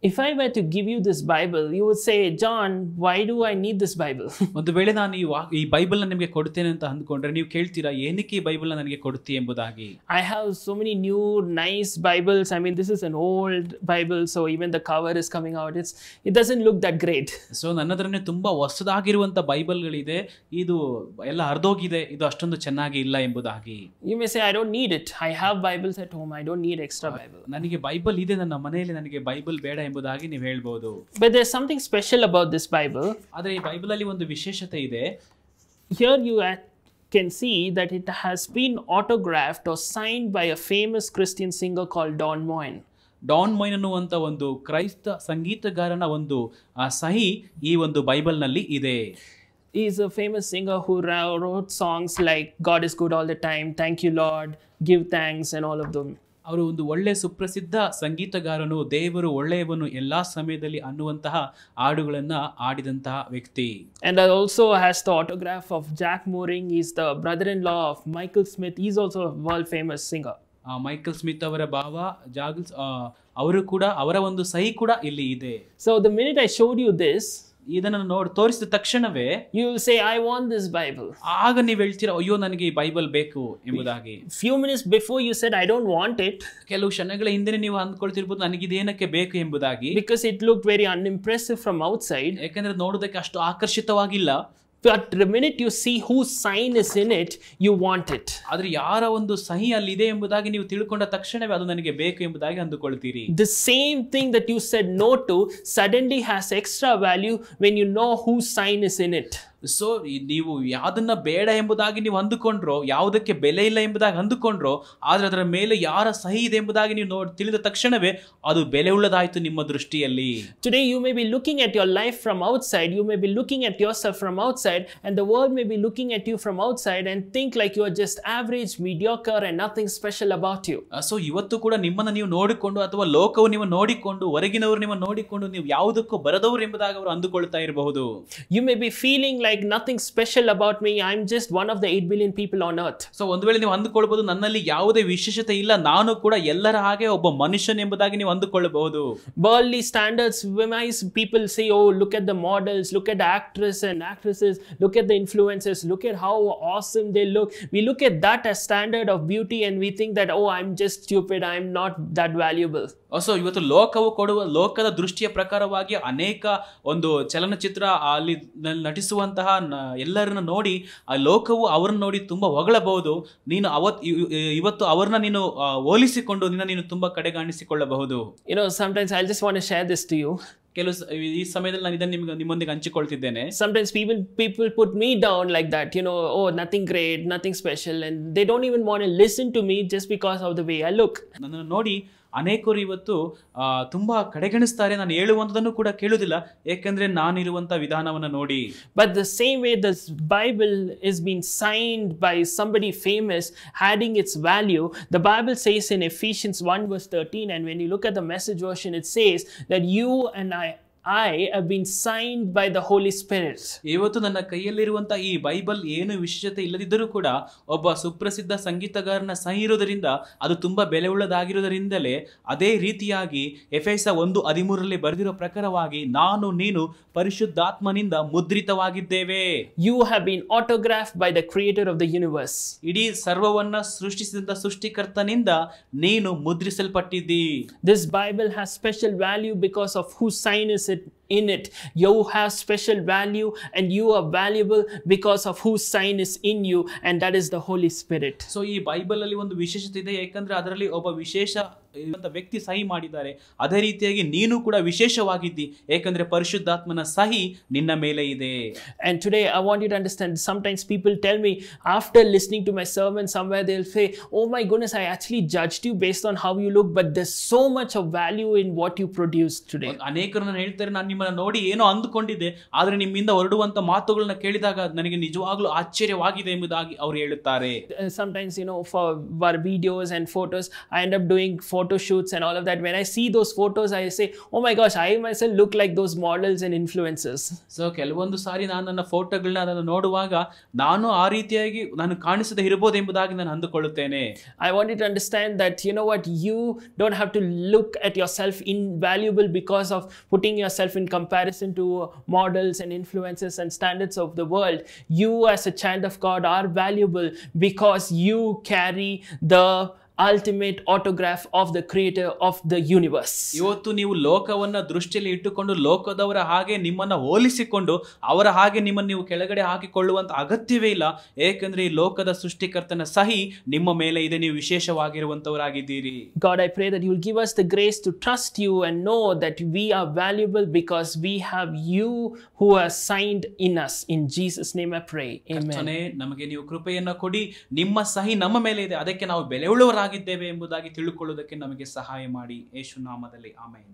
If I were to give you this Bible, you would say, John, why do I need this Bible? ಒಂದು ವೇಳೆ ನಾನು ಈ Bible ನಿಮಗೆ ಕೊಡ್ತೇನೆ ಅಂತ ಅಂದ್ಕೊಂಡ್ರೆ ನೀವು ಕೇಳ್ತೀರಾ ಏನಕ್ಕೆ ಈ ಬೈಬಲ್ ನನಗೆ ಕೊಡ್ತಿ ಎಂಬುದಾಗಿ. I have so many new nice Bibles. I mean, this is an old Bible, so even the cover is coming out. It doesn't look that great. So ನನ್ನ ಹತ್ರನೇ ತುಂಬಾ ಹೊಸದಾಗಿರುವಂತ ಬೈಬಲ್ಗಳಿದೆ, ಇದು ಎಲ್ಲ ಹರಿದೋಗಿದೆ, ಇದು ಅಷ್ಟೊಂದು ಚೆನ್ನಾಗಿ ಇಲ್ಲ ಎಂಬುದಾಗಿ. You may say, I don't need it. I have Bibles at home. I don't need extra Bible. ನನಗೆ ಬೈಬಲ್ ಇದೆ, ನನ್ನ ಮನೆಯಲ್ಲಿ ನನಗೆ ಬೈಬಲ್ ಬೇಡ ಎಂಬುದಾಗಿ ನೀವು ಹೇಳ್ಬೋದು. But there's something special about this Bible. ಆದರೆ ಈ ಬೈಬಲ್ ಅಲ್ಲಿ ಒಂದು ವಿಶೇಷತೆ ಇದೆ. Here you can see that it has been autographed or signed by a famous Christian singer called Don Moen. Don Moen ಅನ್ನುವಂಥ ಒಂದು ಕ್ರೈಸ್ತ ಸಂಗೀತಗಾರನ ಒಂದು ಸಹಿ ಈ ಒಂದು ಬೈಬಲ್ ನಲ್ಲಿ ಇದೆ. He is a famous singer who wrote songs like God is good all the time, Thank you Lord, Give thanks, and all of them. ಅವರು ಒಂದು ಒಳ್ಳೆ ಸುಪ್ರಸಿದ್ಧ ಸಂಗೀತಗಾರನು, ದೇವರು ಒಳ್ಳೆಯವನು ಎಲ್ಲಾ ಸಮಯದಲ್ಲಿ ಅನ್ನುವಂತಹ ಹಾಡುಗಳನ್ನ ಆಡಿದಂತಹ ವ್ಯಕ್ತಿ. And also has the autograph of Jack Mooring. He's the brother-in-law of Michael Smith. He's also a world famous singer. Michael Smith ಅವರ ಭಾವ ಜಾಗಲ್ಸ್ ಅವರು ಕೂಡ, ಅವರ ಒಂದು ಸಹಿ ಕೂಡ ಇಲ್ಲಿ ಇದೆ. So the minute I showed you this, ಇದನ್ನು ತೋರಿಸಿದ ತಕ್ಷಣವೇ you will say, I want this Bible. ಆಗ ನೀವು ಹೇಳ್ತೀರಾ, ಅಯ್ಯೋ ನನಗೆ ಈ ಬೈಬಲ್ ಬೇಕು ಎಂಬುದಾಗಿ. Few minutes before you said, I don't want it. ಕೆಲವು ಕ್ಷಣಗಳ ಹಿಂದೆ ನೀವು ಅಂದ್ಕೊಳ್ತಿರ್ಬೋದು ನನಗೆ ಇದೇನಕ್ಕೆ ಬೇಕು ಎಂಬುದಾಗಿ. Because it looked very unimpressive from outside. ಯಾಕಂದ್ರೆ ನೋಡೋದಕ್ಕೆ ಅಷ್ಟು ಆಕರ್ಷಿತವಾಗಿಲ್ಲ. But the minute you see whose sign is in it, you want it. ಆದ್ರೆ ಯಾರ ಒಂದು ಸಹಿ ಅಲ್ಲಿ ಇದೆ ಎಂಬುದಾಗಿ ನೀವು ತಿಳ್ಕೊಂಡ ತಕ್ಷಣವೇ ಅದು ನನಗೆ ಬೇಕು ಎಂಬುದಾಗಿ ಅಂದುಕೊಳ್ತೀರಿ. The same thing that you said no to suddenly has extra value when you know whose sign is in it. So ನೀವು ಯಾವ್ದನ್ನ ಬೇಡ ಎಂಬುದಾಗಿ ನೀವು ಅಂದುಕೊಂಡ್ರೋ, ಯಾವುದಕ್ಕೆ ಬೆಲೆ ಇಲ್ಲ ಎಂಬುದಾಗಿ ಅಂದುಕೊಂಡ್ರೋ, ಆದ್ರೆ ಅದರ ಮೇಲೆ ಯಾರ ಸಹಿ ಇದೆ ಎಂಬುದಾಗಿ ನೀವು ತಿಳಿದ ತಕ್ಷಣವೇ ಅದು ಬೆಲೆ ಉಳ್ಳದಾಯ್ತು ನಿಮ್ಮ ದೃಷ್ಟಿಯಲ್ಲಿ. Today you may be looking at your life from outside, you may be looking at yourself from outside, and the world may be looking at you from outside and think like you are just average, mediocre, and nothing special about you. So ಇವತ್ತು ಕೂಡ ನಿಮ್ಮನ್ನ ನೀವು ನೋಡಿಕೊಂಡು ಅಥವಾ ಲೋಕವು ನೀವು ನೋಡಿಕೊಂಡು, ಹೊರಗಿನವರು ನಿಮ್ಮ ನೋಡಿಕೊಂಡು ನೀವು ಯಾವುದಕ್ಕೂ ಬರದವರು ಎಂಬುದಾಗಿ ಅವರು ಅಂದುಕೊಳ್ತಾ ಇರಬಹುದು. You may be feeling like nothing special about me, I'm just one of the 8 billion people on earth. So ಒಂದು ವೇಳೆ ನೀವು ಅಂದುಕೊಳ್ಳಬಹುದು ನನ್ನಲ್ಲಿ ಯಾವುದೇ ವಿಶೇಷತೆ ಇಲ್ಲ, ನಾನು ಕೂಡ ಎಲ್ಲರ ಹಾಗೆ ಒಬ್ಬ ಮನುಷ್ಯನ ಎಂಬುದಾಗಿ ನೀವು ಅಂದುಕೊಳ್ಳಬಹುದು. Worldly standards wise, people say, oh, look at the models, look at the actors and actresses, look at the influencers, look at how awesome they look. We look at that as standard of beauty and we think that, oh, I'm just stupid, I'm not that valuable. So ಇವತ್ತು ಲೋಕವು ಕೊಡುವ ಲೋಕದ ದೃಷ್ಟಿಯ ಪ್ರಕಾರವಾಗಿ ಅನೇಕ ಒಂದು ಚಲನಚಿತ್ರ ಅಲ್ಲಿ ನಟಿಸುವಂತಹ ಎಲ್ಲರನ್ನ ನೋಡಿ ಆ ಲೋಕವು ಅವರನ್ನು ನೋಡಿ ತುಂಬಾ ಹೊಗಳಬಹುದು. ನೀನು ಇವತ್ತು ಅವರನ್ನ ನೀನು ಹೋಲಿಸಿಕೊಂಡು ನೀನು ತುಂಬಾ ಕಡೆಗಾಣಿಸಿಕೊಳ್ಳಬಹುದು. You know, sometimes I just want to share this to you. ಕೆಲವು ಈ ಸಮಯದಲ್ಲಿ ನಾನು ಇದನ್ನು ನಿಮ್ಮೊಂದಿಗೆ ಹಂಚಿಕೊಳ್ತಿದ್ದೇನೆ. Sometimes people put me down like that, you know, oh, nothing great, nothing special, and they don't even want to listen to me just because of the way I look. ನನ್ನನ್ನು ನೋಡಿ ಅನೇಕರು ಇವತ್ತು ತುಂಬಾ ಕಡೆಗಣಿಸ್ತಾರೆ, ನಾನು ಹೇಳುವಂಥದ್ದನ್ನು ಕೂಡ ಕೇಳುವುದಿಲ್ಲ, ಏಕೆಂದ್ರೆ ನಾನಿರುವಂಥ ವಿಧಾನವನ್ನು ನೋಡಿ. But the same way this Bible is being signed by somebody famous, adding its value, the Bible says in Ephesians 1 verse 13, and when you look at the Message version, it says that you and I have been signed by the Holy Spirit. ಇವತ್ತು ನನ್ನ ಕೈಯಲ್ಲಿರುವಂತ ಈ Bible ಏನು ವಿಶೇಷತೆ ಇಲ್ಲದಿದ್ದರೂ ಕೂಡ ಒಬ್ಬ ಸುಪ್ರಸಿದ್ಧ ಸಂಗೀತಗಾರನ ಸಹಿ ಇರುವುದರಿಂದ ಅದು ತುಂಬಾ ಬೆಲೆ ಉಳ್ಳದಾಗಿರುವುದರಿಂದಲೇ ಅದೇ ರೀತಿಯಾಗಿ ಎಫೆಸ 1:13 ಬರೆದಿರೋ ಪ್ರಕಾರವಾಗಿ ನಾನು ನೀನು ಪರಿಶುದ್ಧಾತ್ಮನಿಂದ ಮುದ್ರಿತವಾಗಿದ್ದೇವೆ. You have been autographed by the creator of the universe. ಇಡೀ ಸರ್ವವನ್ನ ಸೃಷ್ಟಿಸಿದಂತ ಸೃಷ್ಟಿಕರ್ತನಿಂದ ನೀನು ಮುದ್ರಿಸಲ್ಪಟ್ಟಿದ್ದೀ. This Bible has special value because of whose sign is in it. You have special value and you are valuable because of whose sign is in you, and that is the Holy Spirit. So ಈ Bible ಅಲ್ಲಿ ಒಂದು ವಿಶೇಷತೆ ಇದೆ, ಯಾಕಂದ್ರೆ ಅದರಲ್ಲಿ ಒಬ್ಬ ವಿಶೇಷ ವ್ಯಕ್ತಿ ಸಹಿ ಮಾಡಿದ್ದಾರೆ. ಅದೇ ರೀತಿಯಾಗಿ ನೀನು ಕೂಡ ವಿಶೇಷವಾಗಿದ್ದಿ, ಏಕೆಂದ್ರೆ ಪರಿಶುದ್ಧಾತ್ಮನ ಸಹಿ ನಿನ್ನ ಮೇಲೆ ಇದೆ. And today I want you to understand, sometimes people tell me after listening to my sermon somewhere, they'll say, oh my goodness, I actually judged you based on how you look, but there's so much of value in what you produced today. ಅನೇಕರು ನಾನು ಹೇಳ್ತಾರೆ, ನಾನು ನಿಮ್ಮ ನಿಮ್ಮನ್ನ ನೋಡಿ ಏನೋ ಅಂದುಕೊಂಡಿದ್ದೆ, ಆದ್ರೆ ನಿಮ್ಮಿಂದ ಹೊರಡುವಂತ ಮಾತುಗಳನ್ನ ಕೇಳಿದಾಗ ನನಗೆ ನಿಜವಾಗ್ಲೂ ಆಶ್ಚರ್ಯವಾಗಿದೆ ಎಂಬುದಾಗಿ ಅವರು ಹೇಳುತ್ತಾರೆ. Sometimes, for our videos and photos, I end up doing photo shoots and all of that. When I see those photos, I say, oh my gosh, I myself look like those models and influencers. So ಕೆಲವೊಂದು ಸಾರಿ ನಾನು ನನ್ನ ಫೋಟೋಗಳನ್ನ ನೋಡುವಾಗ ನಾನು ಆ ರೀತಿಯಾಗಿ ನಾನು ಕಾಣಿಸದೆ ಇರಬಹುದು ಎಂಬುದಾಗಿ ನಾನು ಅಂದುಕೊಳ್ಳುತ್ತೇನೆ. I want you to understand that, what, you don't have to look at yourself invaluable because of putting yourself in comparison to models and influencers and standards of the world. You as a child of God are valuable because you carry the ultimate autograph of the creator of the universe. ಇವತ್ತು ನೀವು ಲೋಕವನ್ನ ದೃಷ್ಟಿಯಲ್ಲಿ ಇಟ್ಟುಕೊಂಡು ಲೋಕದವರ ಹಾಗೆ ನಿಮ್ಮನ್ನ ಹೋಲಿಸಿಕೊಂಡು ಅವರ ಹಾಗೆ ನಿಮ್ಮನ್ನು ನೀವು ಕೆಳಗಡೆ ಹಾಕಿಕೊಳ್ಳುವಂತ ಅಗತ್ಯವೇ ಇಲ್ಲ. ಏಕೆಂದ್ರೆ ಈ ಲೋಕದ ಸೃಷ್ಟಿಕರ್ತನ ಸಹಿ ನಿಮ್ಮ ಮೇಲೆ ಇದೆ. ನೀವು ವಿಶೇಷವಾಗಿರುವಂತವರಾಗಿದ್ದೀರಿ. God, I pray that you will give us the grace to trust you and know that we are valuable because we have you who has signed in us. In Jesus' name I pray. Amen. ಕರ್ತನೇ, ನಮಗೆ ನೀವು ಕೃಪೆಯನ್ನ ಕೊಡಿ. ನಿಮ್ಮ ಸಹಿ ನಮ್ಮ ಮೇಲೆ ಇದೆ, ಅದಕ್ಕೆ ನಾವು ಬೆಲೆಯುಳ್ಳವರಾಗಿದ್ದೇವೆ ಎಂಬುದಾಗಿ ತಿಳುಕೊಳ್ಳುವುದಕ್ಕೆ ನಮಗೆ ಸಹಾಯ ಮಾಡಿ. ಯೇಸು ನಾಮದಲ್ಲಿ ಆಮೆನ್.